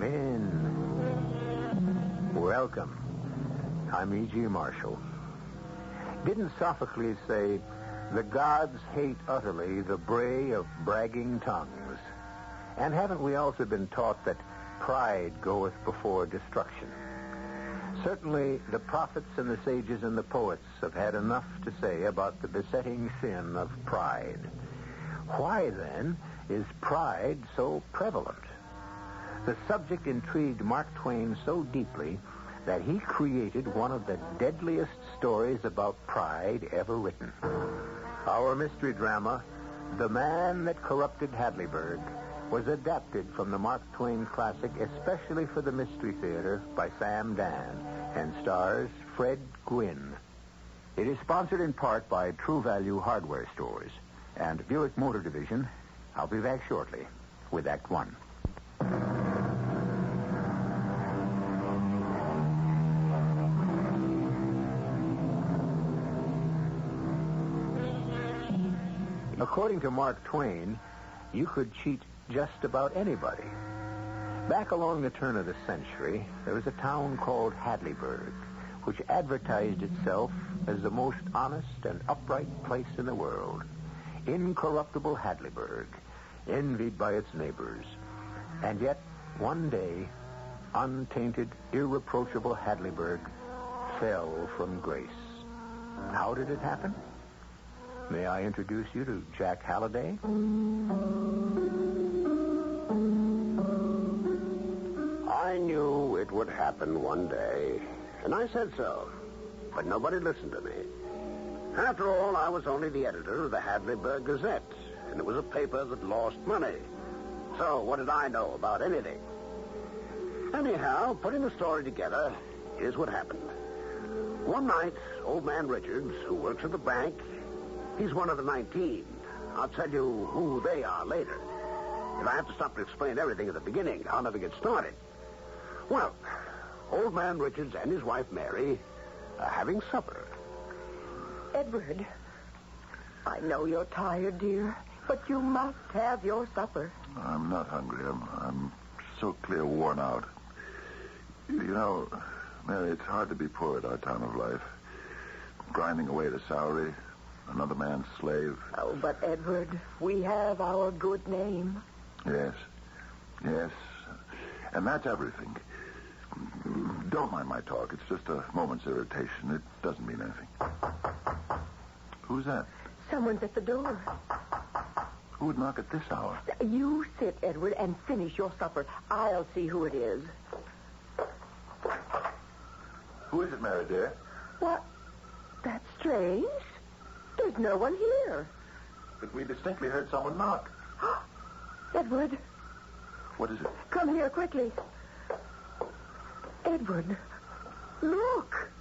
Come in. Welcome. I'm E.G. Marshall. Didn't Sophocles say, "The gods hate utterly the bray of bragging tongues"? And haven't we also been taught that pride goeth before destruction? Certainly, the prophets and the sages and the poets have had enough to say about the besetting sin of pride. Why, then, is pride so prevalent? The subject intrigued Mark Twain so deeply that he created one of the deadliest stories about pride ever written. Our mystery drama, The Man That Corrupted Hadleyburg, was adapted from the Mark Twain classic especially for the Mystery Theater by Sam Dan and stars Fred Gwynne. It is sponsored in part by True Value Hardware Stores and Buick Motor Division. I'll be back shortly with Act One. According to Mark Twain, you could cheat just about anybody. Back along the turn of the century, there was a town called Hadleyburg, which advertised itself as the most honest and upright place in the world. Incorruptible Hadleyburg, envied by its neighbors. And yet, one day, untainted, irreproachable Hadleyburg fell from grace. How did it happen? May I introduce you to Jack Halliday? I knew it would happen one day, and I said so, but nobody listened to me. After all, I was only the editor of the Hadleyburg Gazette, and it was a paper that lost money. So what did I know about anything? Anyhow, putting the story together, here's what happened. One night, old man Richards, who works at the bank, he's one of the 19. I'll tell you who they are later. If I have to stop to explain everything at the beginning, I'll never get started. Well, old man Richards and his wife Mary are having supper. Edward, I know you're tired, dear, but you must have your supper. I'm not hungry. I'm so clear worn out. You know, Mary, it's hard to be poor at our time of life. Grinding away at a salary, another man's slave. Oh, but Edward, we have our good name. Yes. And that's everything. Don't mind my talk. It's just a moment's irritation. It doesn't mean anything. Who's that? Someone's at the door. Who would knock at this hour? You sit, Edward, and finish your supper. I'll see who it is. Who is it, Mary, dear? What? That's strange. There's no one here. But we distinctly heard someone knock. Edward. What is it? Come here quickly. Edward, look.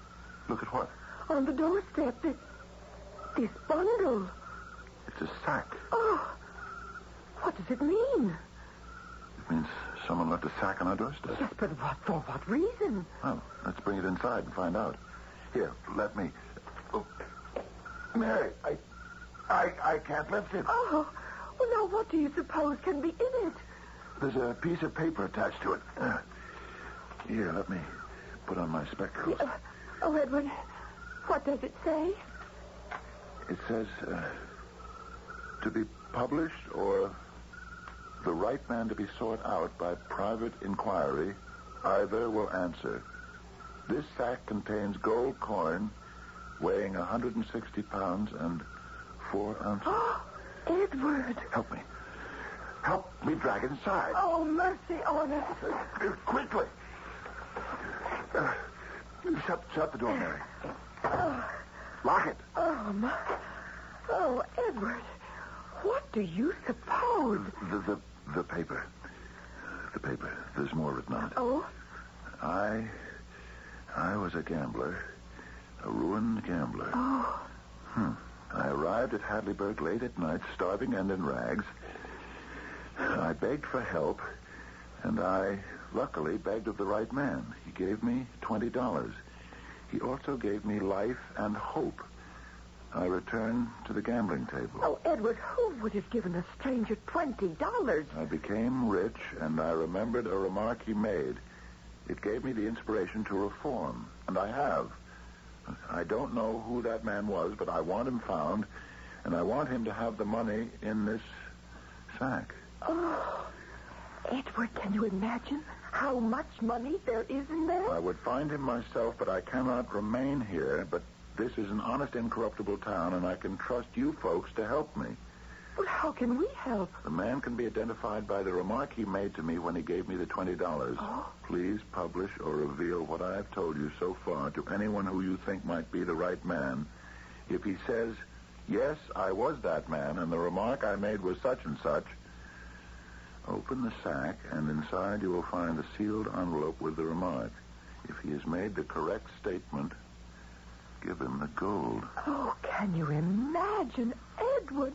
Look at what? On the doorstep, this bundle. It's a sack. Oh, what does it mean? It means someone left a sack on our doorstep. Yes, but for what reason? Well, let's bring it inside and find out. Here, let me. Oh. Mary, I can't lift it. Oh, well, now what do you suppose can be in it? There's a piece of paper attached to it. Here, let me put on my spectacles. Oh, Edward, what does it say? It says, to be published or the right man to be sought out by private inquiry, either will answer. This sack contains gold coin weighing 160 pounds and 4 ounces. Oh, Edward. Help me. Help me drag it inside. Oh, mercy on us. Quickly. Shut the door, Mary. Lock it. Oh, Edward. What do you suppose? The paper. The paper. There's more written on it. Oh? I was a gambler. A ruined gambler. Oh. I arrived at Hadleyburg late at night, starving and in rags. I begged for help, and I luckily begged of the right man. He gave me $20. He also gave me life and hope. I returned to the gambling table. Oh, Edward, who would have given a stranger $20? I became rich, and I remembered a remark he made. It gave me the inspiration to reform, and I have. I don't know who that man was, but I want him found, and I want him to have the money in this sack. Oh, Edward, can you imagine how much money there is in there? I would find him myself, but I cannot remain here. But this is an honest, incorruptible town, and I can trust you folks to help me. But how can we help? The man can be identified by the remark he made to me when he gave me the $20. Oh. Please publish or reveal what I have told you so far to anyone who you think might be the right man. If he says, yes, I was that man, and the remark I made was such and such, open the sack, and inside you will find a sealed envelope with the remark. If he has made the correct statement, give him the gold. Oh, can you imagine, Edward?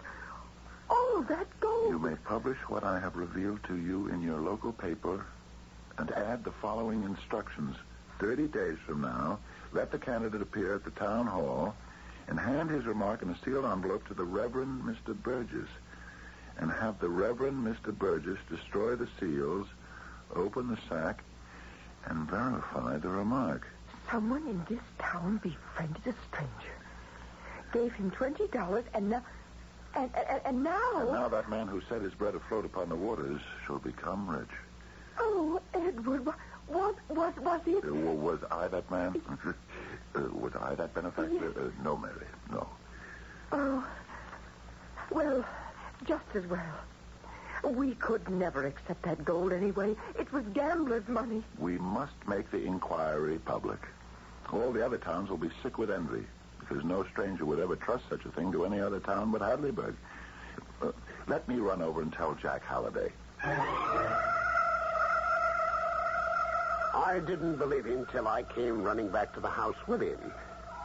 All that gold. You may publish what I have revealed to you in your local paper and add the following instructions. 30 days from now, let the candidate appear at the town hall and hand his remark in a sealed envelope to the Reverend Mr. Burgess. And have the Reverend Mr. Burgess destroy the seals, open the sack, and verify the remark. Someone in this town befriended a stranger, gave him $20, and now... And now... And now that man who set his bread afloat upon the waters shall become rich. Oh, Edward, was it... Was I that man? Was I that benefactor? Yes. No, Mary, no. Oh, well, just as well. We could never accept that gold anyway. It was gambler's money. We must make the inquiry public. All the other towns will be sick with envy, because no stranger would ever trust such a thing to any other town but Hadleyburg. Let me run over and tell Jack Halliday. I didn't believe him till I came running back to the house with him.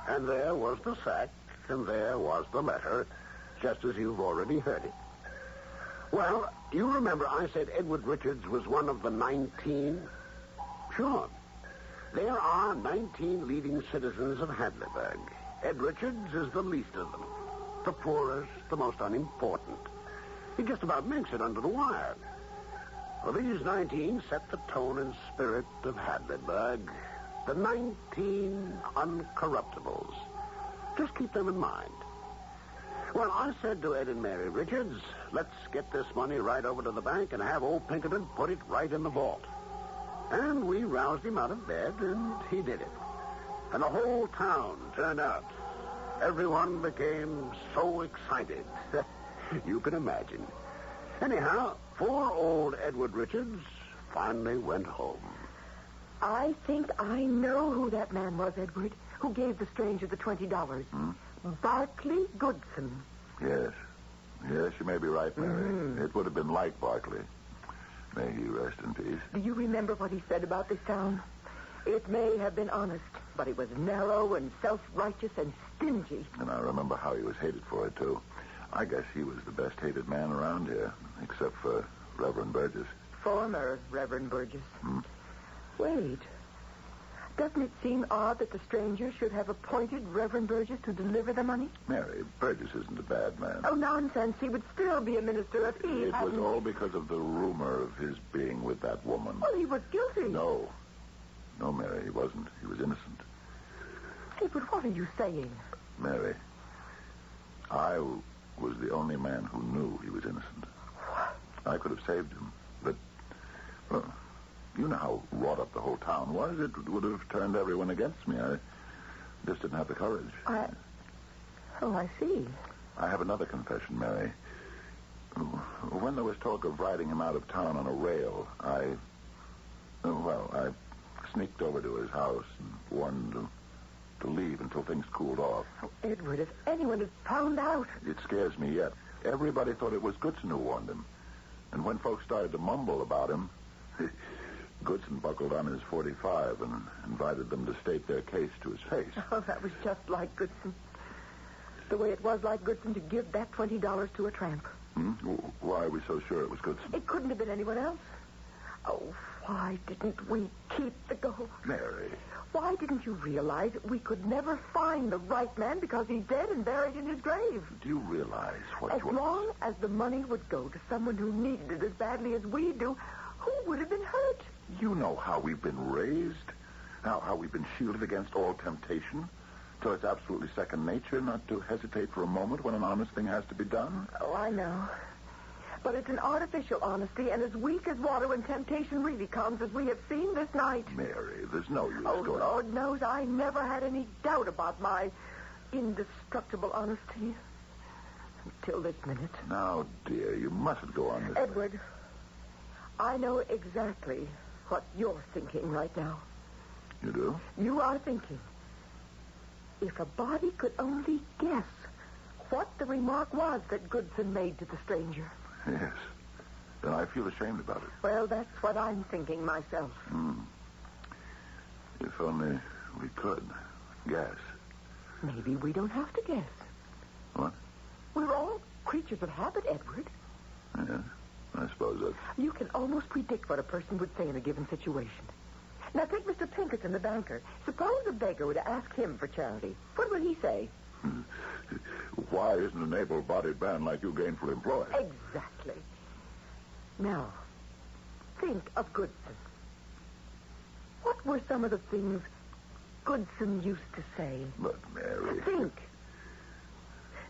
And there was the sack, and there was the letter, just as you've already heard it. Well, you remember I said Edward Richards was one of the 19? Sure. There are 19 leading citizens of Hadleyburg. Ed Richards is the least of them. The poorest, the most unimportant. He just about makes it under the wire. Well, these 19 set the tone and spirit of Hadleyburg. The 19 uncorruptibles. Just keep them in mind. Well, I said to Ed and Mary Richards, let's get this money right over to the bank and have old Pinkerton put it right in the vault. And we roused him out of bed, and he did it. And the whole town turned out. Everyone became so excited. You can imagine. Anyhow, poor old Edward Richards finally went home. I think I know who that man was, Edward, who gave the stranger the $20. Barclay Goodson. Yes. Yes, you may be right, Mary. It would have been like Barclay. May he rest in peace. Do you remember what he said about this town? It may have been honest, but it was narrow and self-righteous and stingy. And I remember how he was hated for it, too. I guess he was the best hated man around here, except for Reverend Burgess. Former Reverend Burgess. Wait. Doesn't it seem odd that the stranger should have appointed Reverend Burgess to deliver the money? Mary, Burgess isn't a bad man. Oh, nonsense. He would still be a minister if he It hadn't... was all because of the rumor of his being with that woman. Well, he was guilty. No. No, Mary, he wasn't. He was innocent. Hey, but what are you saying? Mary, I was the only man who knew he was innocent. What? I could have saved him, but... Well, you know how wrought up the whole town was. It would have turned everyone against me. I just didn't have the courage. Oh, I see. I have another confession, Mary. When there was talk of riding him out of town on a rail, I sneaked over to his house and warned him to leave until things cooled off. Oh, Edward, if anyone had found out... It scares me yet. Everybody thought it was Goodson who warned him. And when folks started to mumble about him, Goodson buckled on his .45 and invited them to state their case to his face. Oh, that was just like Goodson. The way it was like Goodson to give that $20 to a tramp. Why are we so sure it was Goodson? It couldn't have been anyone else. Oh, why didn't we keep the gold? Mary. Why didn't you realize we could never find the right man because he's dead and buried in his grave? Do you realize what As long as the money would go to someone who needed it as badly as we do, who would have been hurt? You know how we've been raised, how we've been shielded against all temptation, till it's absolutely second nature not to hesitate for a moment when an honest thing has to be done. Oh, I know. But it's an artificial honesty and as weak as water when temptation really comes, as we have seen this night. Mary, there's no use Oh, going... Lord knows I never had any doubt about my indestructible honesty. Until this minute. Now, dear, you mustn't go on this... Edward, I know exactly what you're thinking right now. You do? You are thinking, if a body could only guess what the remark was that Goodson made to the stranger. Yes. Then I feel ashamed about it. Well, that's what I'm thinking myself. If only we could guess. Maybe we don't have to guess. What? We're all creatures of habit, Edward. Yes, I suppose that's... You can almost predict what a person would say in a given situation. Now, take Mr. Pinkerton, the banker. Suppose a beggar were to ask him for charity. What would he say? Why isn't an able-bodied man like you gainfully employed? Exactly. Now, think of Goodson. What were some of the things Goodson used to say? But, Mary... Think.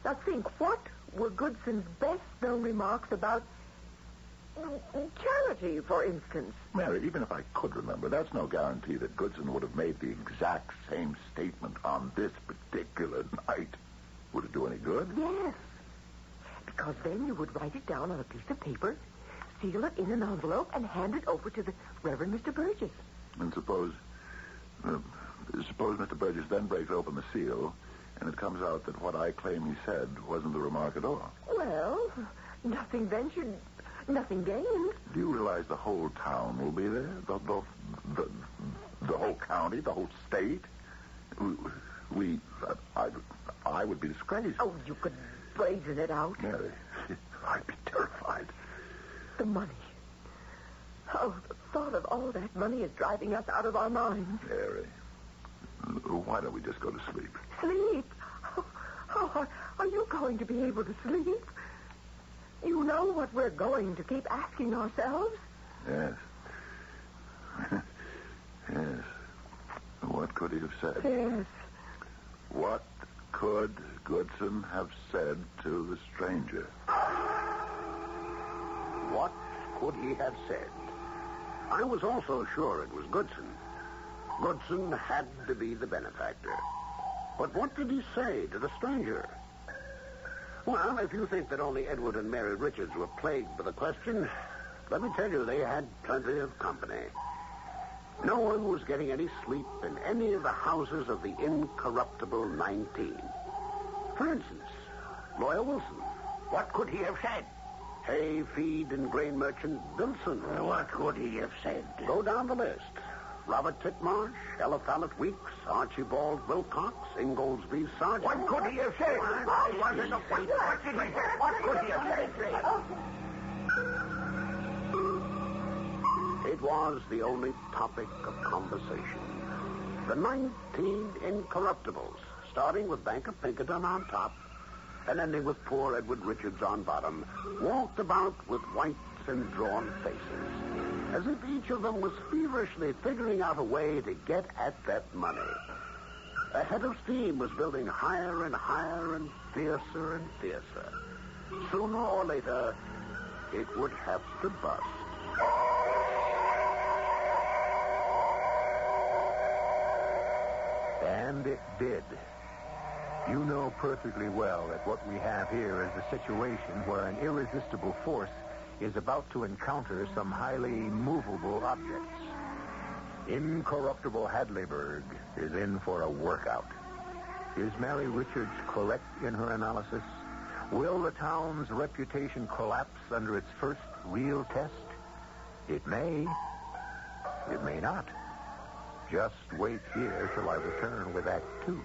Now, think. What were Goodson's best-known remarks about charity, for instance? Mary, even if I could remember, that's no guarantee that Goodson would have made the exact same statement on this particular night. Would it do any good? Yes. Because then you would write it down on a piece of paper, seal it in an envelope, and hand it over to the Reverend Mr. Burgess. And suppose Mr. Burgess then breaks open the seal, and it comes out that what I claim he said wasn't the remark at all. Well, nothing ventured, nothing gained. Do you realize the whole town will be there? The whole county, the whole state? I would be disgraced. Oh, you could brazen it out. Mary, I'd be terrified. The money. Oh, the thought of all that money is driving us out of our minds. Mary, why don't we just go to sleep? Sleep? How are you going to be able to sleep? You know what we're going to keep asking ourselves? Yes. Yes. What could he have said? Yes. What could Goodson have said to the stranger? What could he have said? I was also sure it was Goodson. Goodson had to be the benefactor. But what did he say to the stranger? Well, if you think that only Edward and Mary Richards were plagued with the question, let me tell you, they had plenty of company. No one was getting any sleep in any of the houses of the incorruptible 19. For instance, Lawyer Wilson. What could he have said? Hay, feed, and grain merchant Bilson. What could he have said? Go down the list. Robert Titmarsh, Eliphalet Weeks, Archibald Wilcox, Ingoldsby Sargent. What could he have said? What did he say? What could he have said? It was the only topic of conversation. The 19 incorruptibles, starting with Banker Pinkerton on top and ending with poor Edward Richards on bottom, walked about with whites and drawn faces, as if each of them was feverishly figuring out a way to get at that money. A head of steam was building higher and higher and fiercer and fiercer. Sooner or later, it would have to bust. And it did. You know perfectly well that what we have here is a situation where an irresistible force is about to encounter some highly movable objects. Incorruptible Hadleyburg is in for a workout. Is Mary Richards correct in her analysis? Will the town's reputation collapse under its first real test? It may. It may not. Just wait here till I return with Act 2.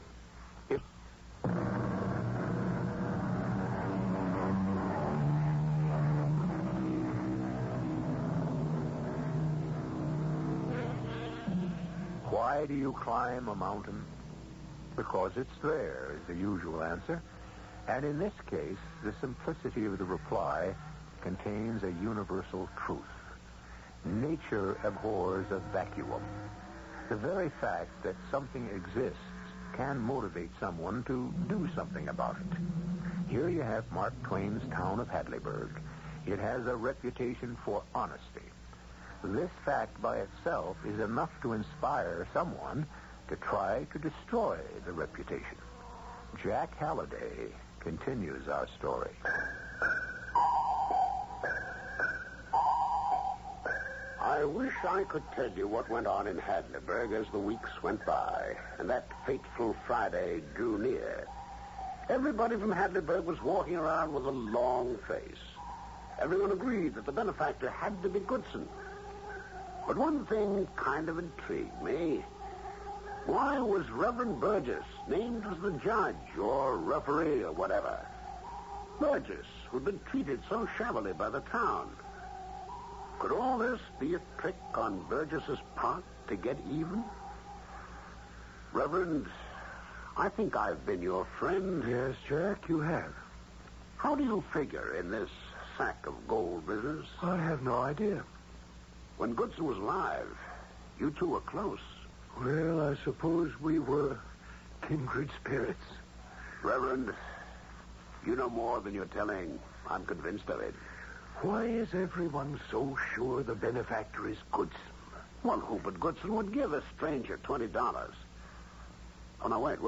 Why do you climb a mountain? Because it's there, is the usual answer. And in this case, the simplicity of the reply contains a universal truth. Nature abhors a vacuum. The very fact that something exists can motivate someone to do something about it. Here you have Mark Twain's town of Hadleyburg. It has a reputation for honesty. This fact by itself is enough to inspire someone to try to destroy the reputation. Jack Halliday continues our story. I wish I could tell you what went on in Hadleyburg as the weeks went by and that fateful Friday drew near. Everybody from Hadleyburg was walking around with a long face. Everyone agreed that the benefactor had to be Goodson. But one thing kind of intrigued me. Why was Reverend Burgess named as the judge or referee or whatever? Burgess, who'd been treated so shabbily by the town. Could all this be a trick on Burgess's part to get even? Reverend, I think I've been your friend. Yes, Jack, you have. How do you figure in this sack of gold business? I have no idea. When Goodson was alive, you two were close. Well, I suppose we were kindred spirits. Reverend, you know more than you're telling. I'm convinced of it. Why is everyone so sure the benefactor is Goodson? Well, who but Goodson would give a stranger $20? Oh, no, wait.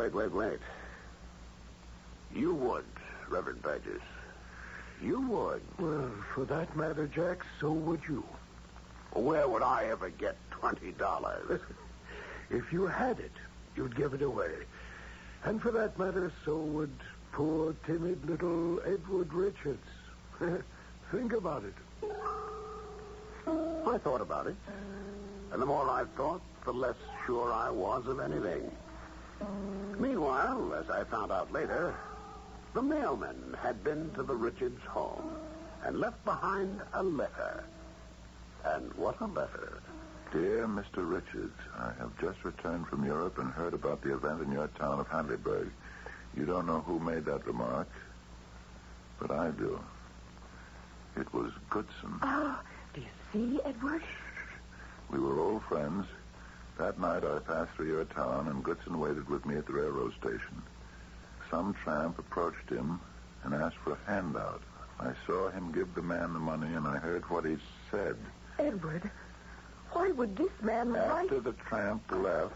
You would, Reverend Burgess. You would. Well, for that matter, Jack, so would you. Where would I ever get $20? If you had it, you'd give it away. And for that matter, so would poor, timid little Edward Richards. Think about it. I thought about it. And the more I thought, the less sure I was of anything. Meanwhile, as I found out later, the mailman had been to the Richards home and left behind a letter. And what a letter. Dear Mr. Richards, I have just returned from Europe and heard about the event in your town of Hadleyburg. You don't know who made that remark, but I do. It was Goodson. Oh, do you see, Edward? We were old friends. That night I passed through your town, and Goodson waited with me at the railroad station. Some tramp approached him and asked for a handout. I saw him give the man the money, and I heard what he said. Edward, why would this man write? After the tramp left,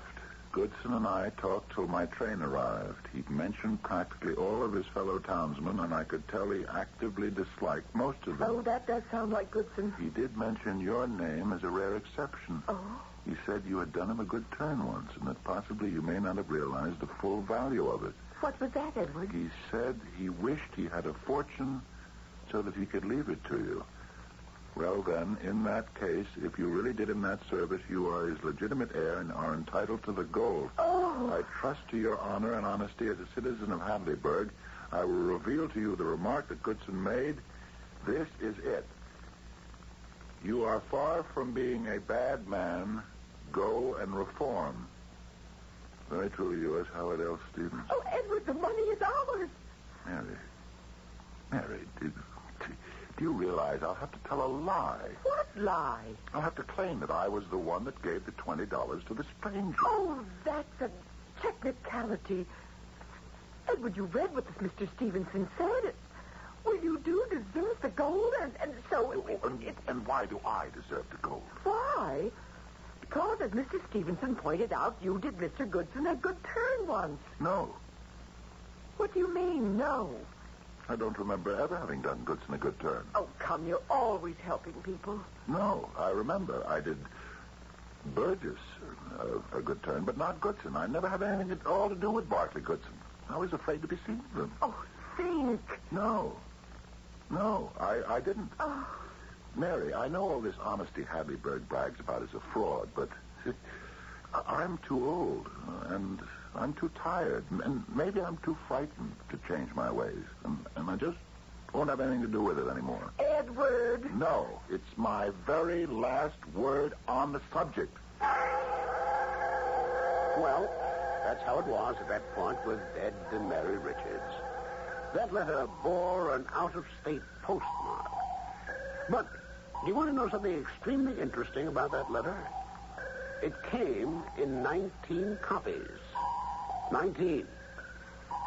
Goodson and I talked till my train arrived. He mentioned practically all of his fellow townsmen, and I could tell he actively disliked most of them. Oh, that does sound like Goodson. He did mention your name as a rare exception. Oh? He said you had done him a good turn once, and that possibly you may not have realized the full value of it. What was that, Edward? He said he wished he had a fortune so that he could leave it to you. Well, then, in that case, if you really did him that service, you are his legitimate heir and are entitled to the gold. Oh. I trust to your honor and honesty as a citizen of Hadleyburg. I will reveal to you the remark that Goodson made. This is it. You are far from being a bad man. Go and reform. Very truly yours, Howard L. Stevens. Oh, Edward, the money is ours. Mary, do you realize I'll have to tell a lie? What lie? I'll have to claim that I was the one that gave the $20 to the stranger. Oh, that's a technicality. Edward, you read what this Mr. Stevenson said. Well, you do deserve the gold, and so... And why do I deserve the gold? Why? Because, as Mr. Stevenson pointed out, you did Mr. Goodson a good turn once. No. What do you mean, no? I don't remember ever having done Goodson a good turn. Oh, come, you're always helping people. No, I remember. I did Burgess a good turn, but not Goodson. I never had anything at all to do with Barclay Goodson. I was afraid to be seen with him. Oh, think. No, I didn't. Oh. Mary, I know all this honesty Hadleyburg brags about is a fraud, but I'm too old, and I'm too tired, and maybe I'm too frightened to change my ways, and I just won't have anything to do with it anymore. Edward! No, it's my very last word on the subject. Well, that's how it was at that point with Ed and Mary Richards. That letter bore an out-of-state postmark. But do you want to know something extremely interesting about that letter? It came in 19 copies. 19.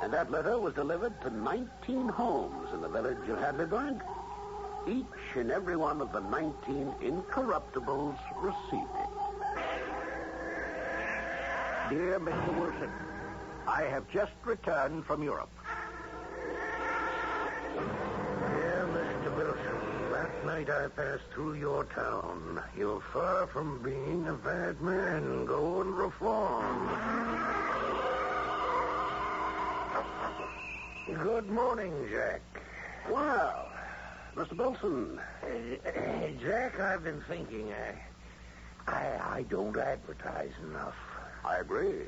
And that letter was delivered to 19 homes in the village of Hadleyburg. Each and every one of the 19 incorruptibles received it. Dear Mr. Wilson, I have just returned from Europe. Dear Mr. Wilson, last night I passed through your town. You're far from being a bad man. Go and reform. Good morning, Jack. Well, Mr. Wilson. Jack, I've been thinking. I don't advertise enough. I agree.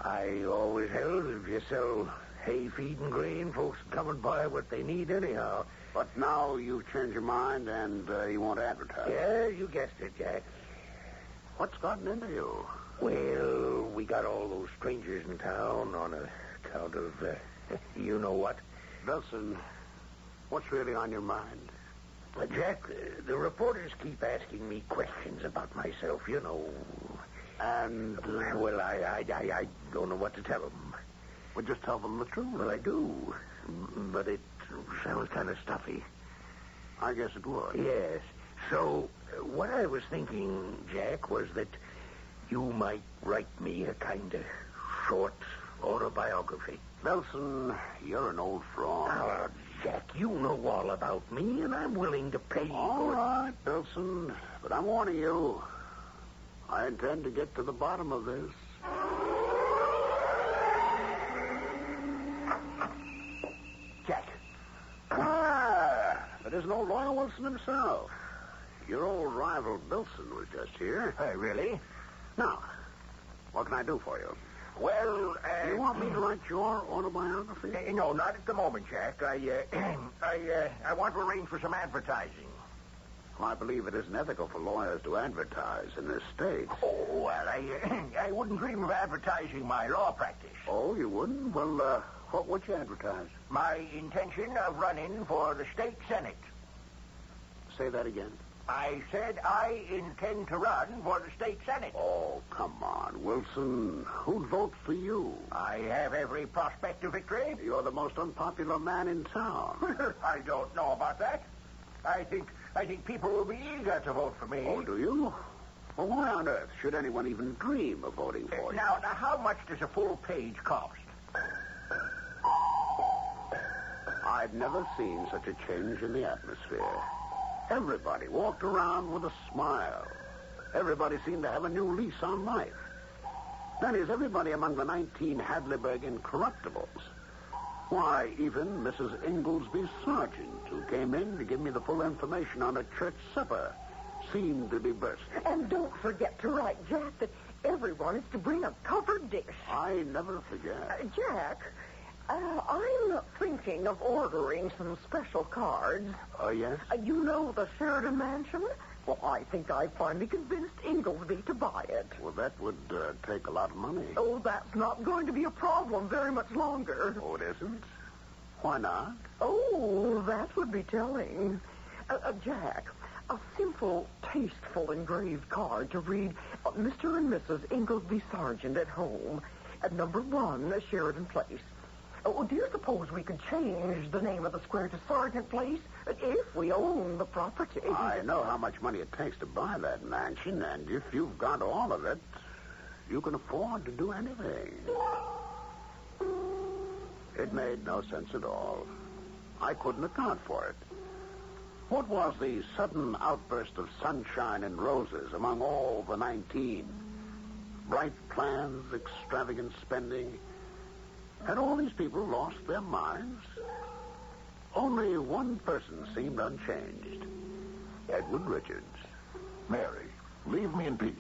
I always held if you sell hay, feed, and grain, folks come and buy what they need anyhow. But now you've changed your mind and you want to advertise. Yeah, you guessed it, Jack. What's gotten into you? Well, we got all those strangers in town on account of, you know what. Wilson, what's really on your mind? Jack, the reporters keep asking me questions about myself, you know. And, well, I don't know what to tell them. well, just tell them the truth. Well, I do, but it sounds kind of stuffy. I guess it would. Yes. So, what I was thinking, Jack, was that you might write me a kind of short autobiography. Wilson, you're an old fraud. Oh, Jack, you know all about me, and I'm willing to pay All for right, Wilson, but I'm warning you. I intend to get to the bottom of this. Jack. Ah, it isn't old Lawyer Wilson himself. Your old rival Wilson was just here. Really? Now, what can I do for you? Well, You want me to write your autobiography? No, not at the moment, Jack. I want to arrange for some advertising. Well, I believe it isn't ethical for lawyers to advertise in this state. Oh, well, I wouldn't dream of advertising my law practice. Oh, you wouldn't? Well, what would you advertise? My intention of running for the state senate. Say that again. I said I intend to run for the state senate. Oh, come on, Wilson. Who'd vote for you? I have every prospect of victory. You're the most unpopular man in town. I don't know about that. I think people will be eager to vote for me. Oh, do you? Well, why on earth should anyone even dream of voting for you? Now, how much does a full page cost? I've never seen such a change in the atmosphere. Everybody walked around with a smile. Everybody seemed to have a new lease on life. That is, everybody among the 19 Hadleyburg incorruptibles. Why, even Mrs. Inglesby Sargent, who came in to give me the full information on a church supper, seemed to be bursting. And don't forget to write, Jack, that everyone is to bring a covered dish. I never forget. Jack, I'm thinking of ordering some special cards. Oh, yes? You know the Sheridan Mansion? Well, I think I finally convinced Inglesby to buy it. Well, that would take a lot of money. Oh, that's not going to be a problem very much longer. Oh, it isn't? Why not? Oh, that would be telling. Jack, a simple, tasteful engraved card to read Mr. and Mrs. Inglesby Sargent at home at number 1 Sheridan Place. Oh, do you suppose we could change the name of the square to Sargent Place if we own the property? I know how much money it takes to buy that mansion, and if you've got all of it, you can afford to do anything. It made no sense at all. I couldn't account for it. What was the sudden outburst of sunshine and roses among all the 19? Bright plans, extravagant spending. Had all these people lost their minds? Only one person seemed unchanged. Edward Richards. Mary, leave me in peace.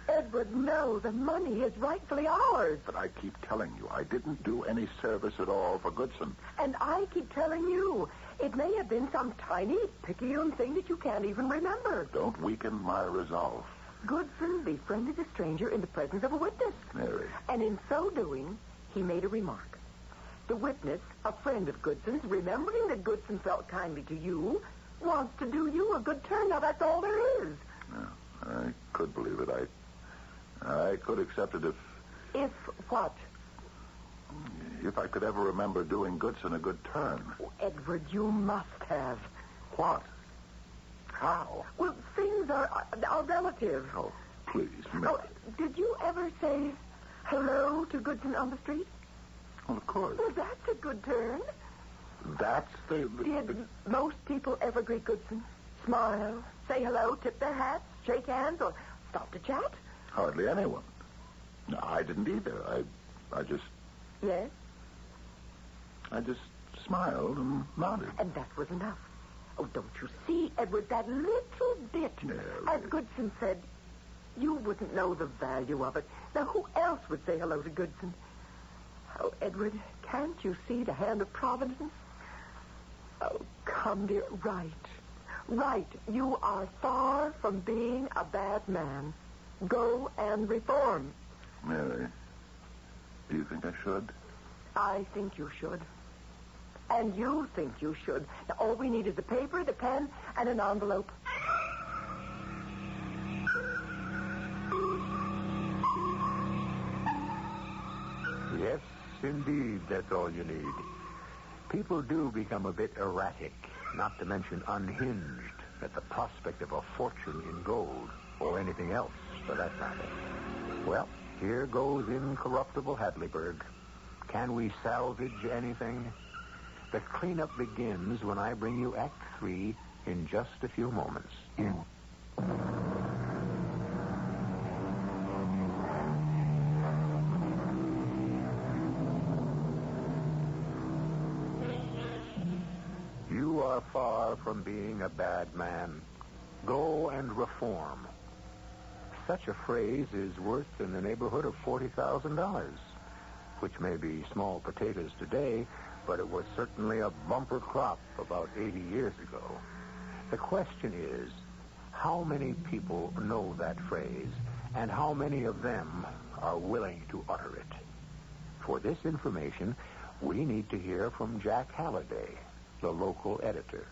Edward, no, the money is rightfully ours. But I keep telling you, I didn't do any service at all for Goodson. And I keep telling you, it may have been some tiny, picayune thing that you can't even remember. Don't weaken my resolve. Goodson befriended a stranger in the presence of a witness. Mary. And in so doing, he made a remark. The witness, a friend of Goodson's, remembering that Goodson felt kindly to you, wants to do you a good turn. Now, that's all there is. No, I could believe it. I could accept it If what? if I could ever remember doing Goodson a good turn. Oh, Edward, you must have. What? How? Well, things are relative. Oh, please, Mary. Oh, did you ever say hello to Goodson on the street? Well, of course. Well, that's a good turn. That's the Did most people ever greet Goodson? Smile, say hello, tip their hats, shake hands, or stop to chat? hardly anyone. No, I didn't either. I just Yes, smiled and nodded. and that was enough. Oh, don't you see, Edward, that little bit? No. As Goodson said, you wouldn't know the value of it. Now, who else would say hello to Goodson? Oh, Edward, can't you see the hand of Providence? Oh, come, dear. Right. You are far from being a bad man. Go and reform. Mary, do you think I should? I think you should. And you think you should. Now, all we need is the paper, the pen, and an envelope. Yes, indeed, that's all you need. People do become a bit erratic, not to mention unhinged, at the prospect of a fortune in gold, or anything else, for that matter. Well, here goes incorruptible Hadleyburg. Can we salvage anything? The cleanup begins when I bring you Act 3 in just a few moments. You are far from being a bad man. Go and reform. Such a phrase is worth in the neighborhood of $40,000, which may be small potatoes today, but it was certainly a bumper crop about 80 years ago. The question is, how many people know that phrase, and how many of them are willing to utter it? For this information, we need to hear from Jack Halliday, the local editor.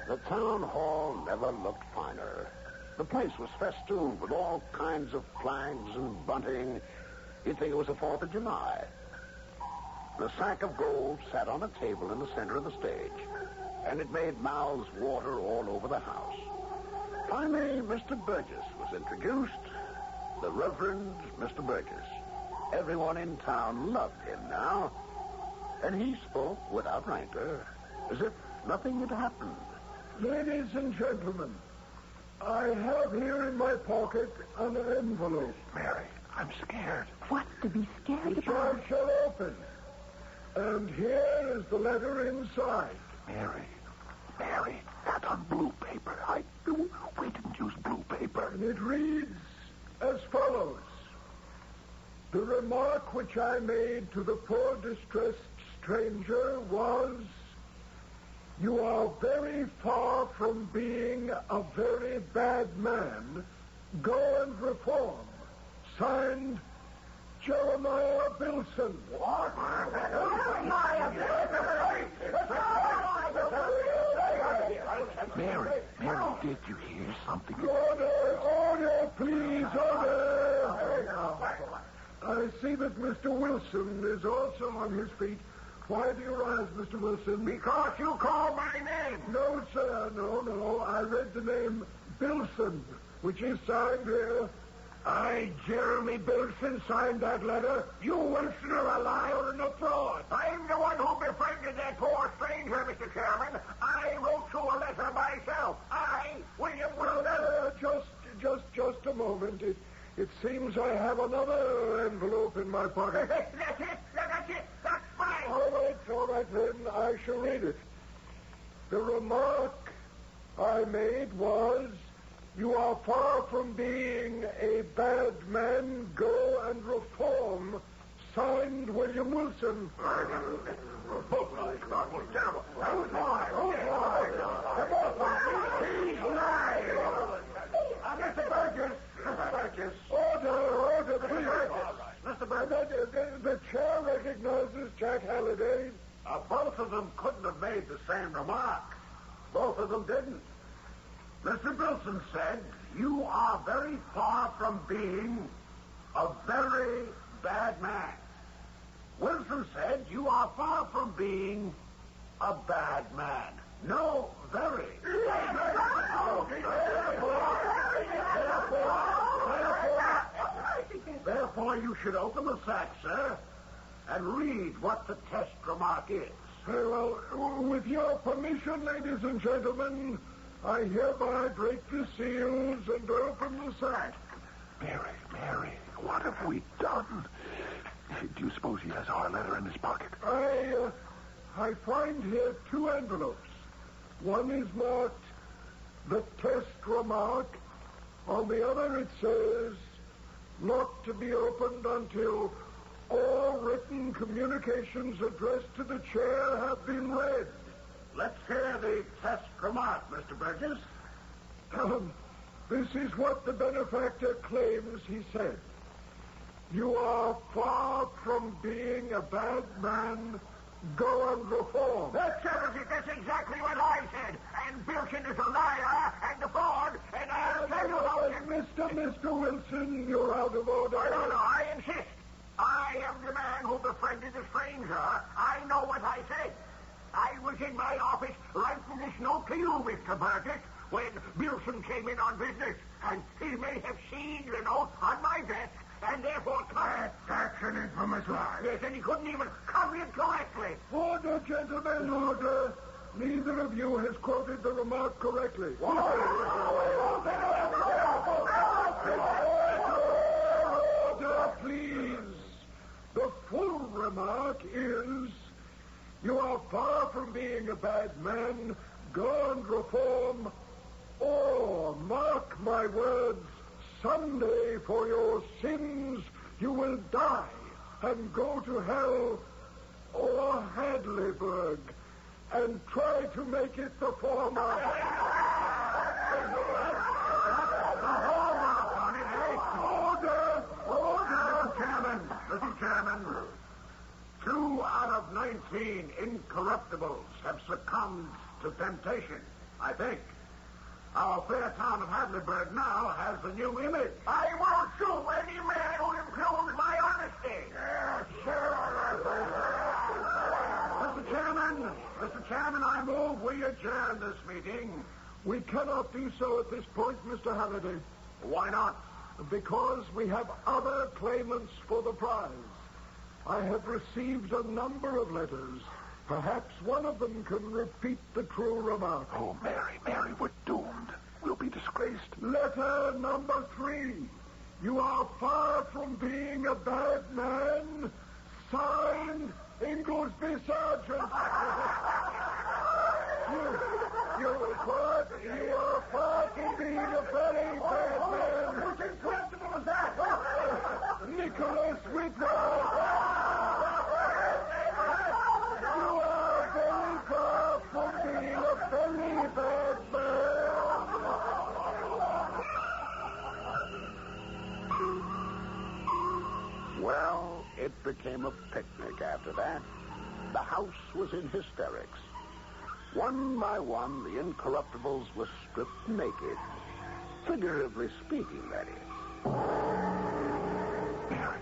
The town hall never looked finer. The place was festooned with all kinds of flags and bunting. You'd think it was the 4th of July. The sack of gold sat on a table in the center of the stage, and it made mouths water all over the house. Finally, Mr. Burgess was introduced. The Reverend Mr. Burgess. Everyone in town loved him now, and he spoke without rancor, as if nothing had happened. Ladies and gentlemen, I have here in my pocket an envelope. Mary, I'm scared. What's to be scared Which about? I shall open. And here is the letter inside. Mary, that's on blue paper. We didn't use blue paper. And it reads as follows. The remark which I made to the poor distressed stranger was, you are very far from being a very bad man. Go and reform. Signed, Jeremiah Bilson. What? Mary, did you hear something? Order, please, order. I see that Mr. Wilson is also on his feet. Why do you rise, Mr. Wilson? Because you called my name. No, sir, no. I read the name Bilson, which is signed here. I, Jeremy Bilson, signed that letter. You, Wilson, are a liar and a fraud. I'm the one who befriended that poor stranger, Mr. Chairman. I wrote you a letter myself. I, William Wilson. Just a moment. It seems I have another envelope in my pocket. That's it. That's mine. All right, then. I shall read it. The remark I made was, you are far from being a bad man. Go and reform. Signed, William Wilson. That was terrible. That was mine. Wilson said, you are very far from being a very bad man. Wilson said, you are far from being a bad man. No, very. Therefore, you should open the sack, sir, and read what the test remark is. Very well, with your permission, ladies and gentlemen, I hereby break the seals and open the sack. Mary, what have we done? Do you suppose he has our letter in his pocket? I find here 2 envelopes. One is marked the test remark. On the other it says, not to be opened until all written communications addressed to the chair have been read. Let's hear the test remark, Mr. Burgess. This is what the benefactor claims he said. You are far from being a bad man. Go and reform. That's exactly what I said. And Bilson is a liar and a fraud, and I'll tell you about him. Mr. Wilson, you're out of order. No, I insist. I am the man who befriended the stranger. I know what I said. I was in my office writing this note to you, Mr. Burgess, when Bilson came in on business, and he may have seen the note on my desk, and therefore... That's an infamous lie. Yes, and he couldn't even come in correctly. Order, gentlemen, order. Neither of you has quoted the remark correctly. Order, please. The full remark is, you are far from being a bad man. Go and reform, or, mark my words, someday for your sins you will die and go to hell or Hadleyburg and try to make it the former. Order! Mr. Chairman, 2 out of 19 incorruptibles have succumbed to temptation, I think. Our fair town of Hadleyburg now has a new image. I won't sue any man who impugns my honesty. Yes, sir. Mr. Chairman, I move we adjourn this meeting. We cannot do so at this point, Mr. Halliday. Why not? Because we have other claimants for the prize. I have received a number of letters. Perhaps one of them can repeat the true remark. Oh, Mary, we're doomed. We'll be disgraced. Letter number 3. You are far from being a bad man. Signed, Inglesby Sergeant. You are far from being a very bad man. What's incredible is that? Nicholas Whitwell. You are very far from being a very bad man. Well, it became a picnic after that. The house was in hysterics. One by one, the incorruptibles were stripped naked. Figuratively speaking, that is. Mary,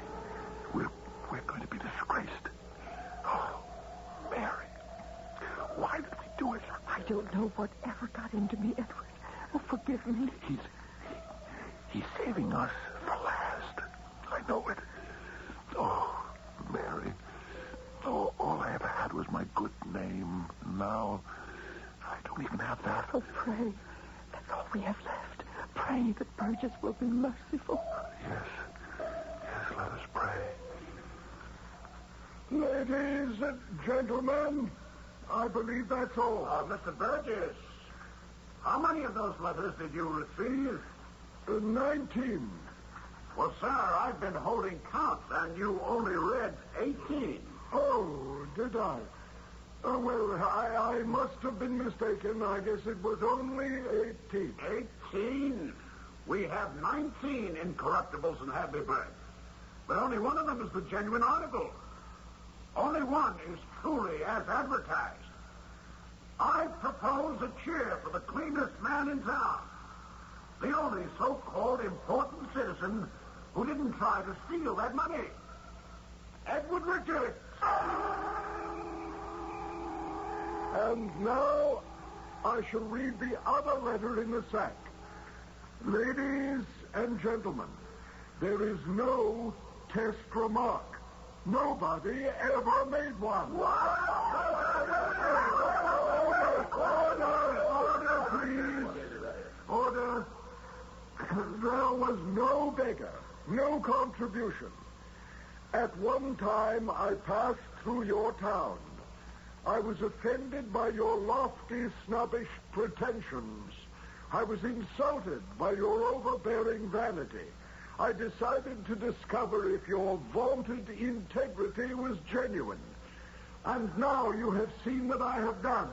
we're going to be disgraced. Oh, Mary, why did we do it? I don't know whatever got into me, Edward. Oh, forgive me. He's saving us for last. I know it. Oh, Mary. Oh, all I ever had was my good name. Now, I don't even have that. Oh, pray. That's all we have left. Pray that Burgess will be merciful. Yes, let us pray. Ladies and gentlemen, I believe that's all. Mr. Burgess, how many of those letters did you receive? 19. Well, sir, I've been holding count, and you only read 18. Oh, did I? Well, I must have been mistaken. I guess it was only 18. 18? We have 19 incorruptibles in Hadleyburg. But only one of them is the genuine article. Only one is truly as advertised. I propose a cheer for the cleanest man in town. The only so-called important citizen who didn't try to steal that money. Edward Richards. And now I shall read the other letter in the sack. Ladies and gentlemen, there is no test remark. Nobody ever made one. Order, please. Order. There was no beggar, no contribution. At one time, I passed through your town. I was offended by your lofty, snobbish pretensions. I was insulted by your overbearing vanity. I decided to discover if your vaunted integrity was genuine. And now you have seen what I have done.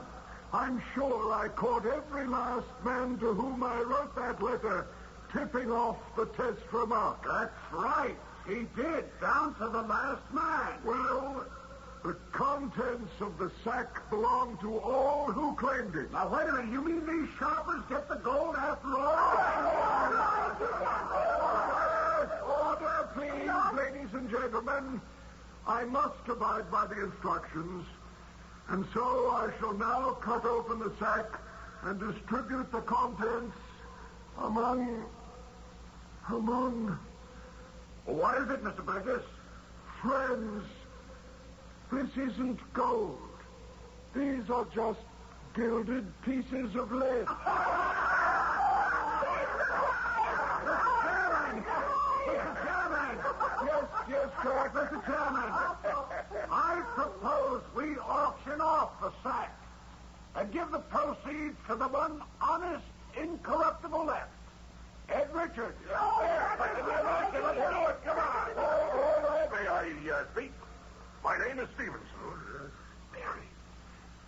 I'm sure I caught every last man to whom I wrote that letter tipping off the test remark. That's right. He did, down to the last man. Well, the contents of the sack belong to all who claimed it. Now, wait a minute. You mean these shoppers get the gold after all? Order, please, ladies and gentlemen. I must abide by the instructions. And so I shall now cut open the sack and distribute the contents among... What is it, Mr. Burgess? Friends, this isn't gold. These are just gilded pieces of lead. Yes, correct, Mr. Chairman. I propose we auction off the sack and give the proceeds to the one honest, incorruptible left. Ed Richards. Let's do it. Come on. May I speak? My name is Stevenson. Mary,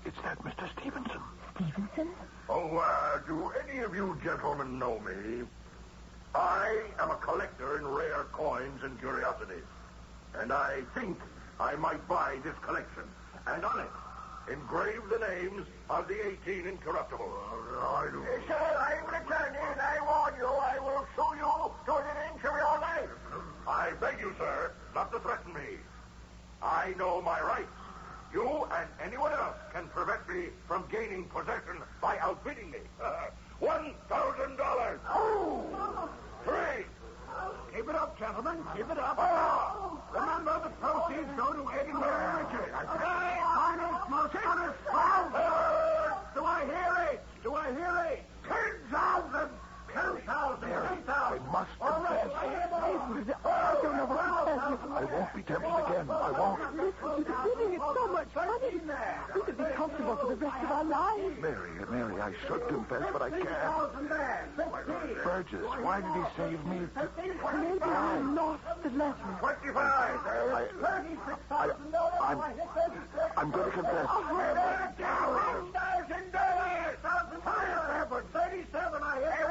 it's that Mr. Stevenson. Stevenson? Oh, do any of you gentlemen know me? I am a collector in rare coins and curiosities. And I think I might buy this collection. And on it, engrave the names of the 18 incorruptibles. I do. Sir, I'm returning. I warn you, I will sue you to an inch of your life. I beg you, sir, not to threaten me. I know my rights. You and anyone else can prevent me from gaining possession by outbidding me. $1,000. Oh! 3. Keep it up, gentlemen. Keep it up. Remember, the proceeds go to Ed and Mary Richards. Honest, most honest. Do I hear it? Do I hear it? 10,000. 10,000. 10,000. I must confess. I don't know what to tell you. I won't be tempted again. I won't. Listen, you're giving it so much money. We could be comfortable for the rest of our lives. Mary, I should confess, but I can't. Burgess, why did he save me? Maybe I lost the letter. 25. I'm going to confess. $1,000. 37, I hear. Hey,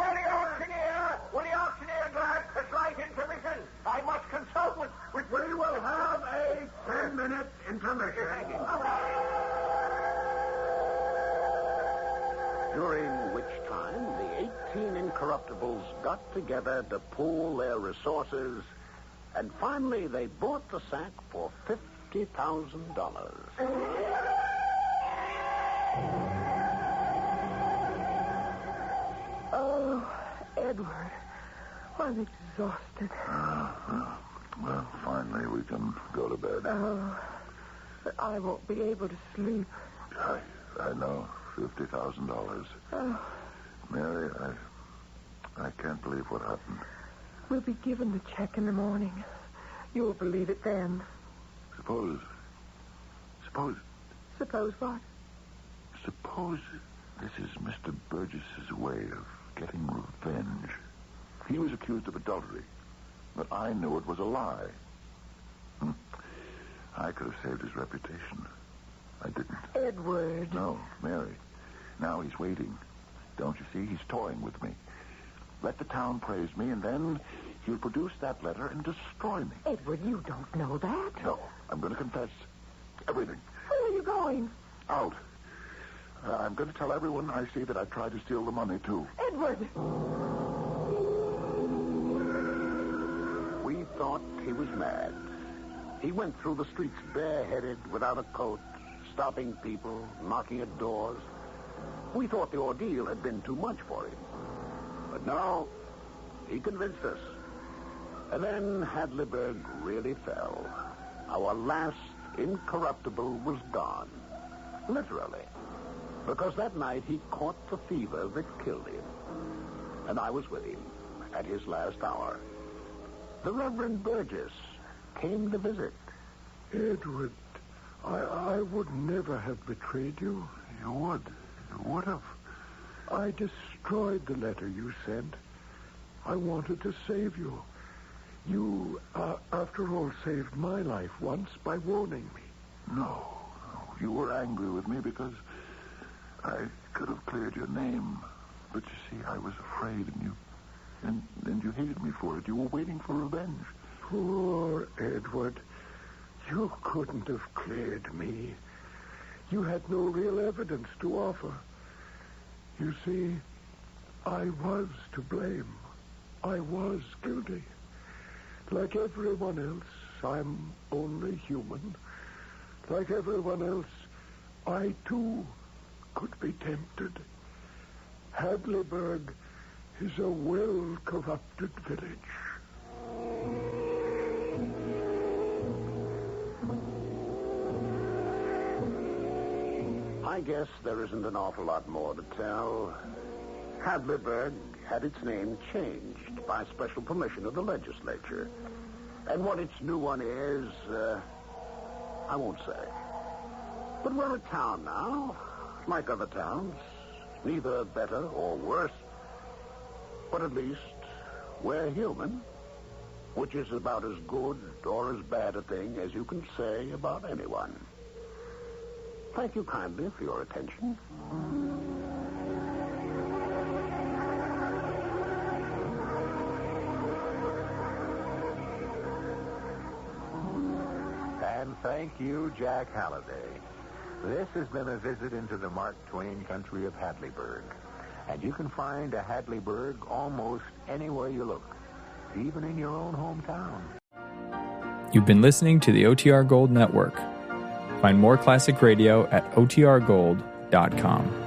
will the auctioneer grant a slight intermission? I must consult with... We will have a 10-minute intermission. During which time the 18 incorruptibles got together to pool their resources, and finally they bought the sack for $50,000. Oh, Edward, I'm exhausted. Well, finally we can go to bed. Oh, but I won't be able to sleep. I know. $50,000. Oh, Mary, I can't believe what happened. we'll be given the check in the morning. You'll believe it then. Suppose Suppose what? Suppose this is Mr. Burgess's way of getting revenge. He was accused of adultery, but I knew it was a lie. I could have saved his reputation. I didn't. Edward. No, Mary. Now he's waiting. Don't you see? He's toying with me. Let the town praise me, and then he'll produce that letter and destroy me. Edward, you don't know that. No, I'm going to confess everything. Where are you going? Out. I'm going to tell everyone I see that I tried to steal the money, too. Edward! thought he was mad. He went through the streets bareheaded, without a coat, stopping people, knocking at doors. We thought the ordeal had been too much for him. But no, he convinced us. And then Hadleyburg really fell. Our last incorruptible was gone. Literally. Because that night he caught the fever that killed him. And I was with him at his last hour. The Reverend Burgess came to visit. Edward, I would never have betrayed you. You would. You would have. I destroyed the letter you sent. I wanted to save you. You, after all, saved my life once by warning me. No. You were angry with me because I could have cleared your name. But you see, I was afraid, and you hated me for it. You were waiting for revenge. Poor Edward. You couldn't have cleared me. You had no real evidence to offer. You see, I was to blame. I was guilty. Like everyone else, I'm only human. Like everyone else, I too could be tempted. Hadleyburg is a well-corrupted village. I guess there isn't an awful lot more to tell. Hadleyburg had its name changed by special permission of the legislature. And what its new one is, I won't say. But we're a town now, like other towns. Neither better or worse. But at least we're human, which is about as good or as bad a thing as you can say about anyone. Thank you kindly for your attention. And thank you, Jack Halliday. This has been a visit into the Mark Twain country of Hadleyburg. And you can find a Hadleyburg almost anywhere you look, even in your own hometown. You've been listening to the OTR Gold Network. Find more classic radio at otrgold.com.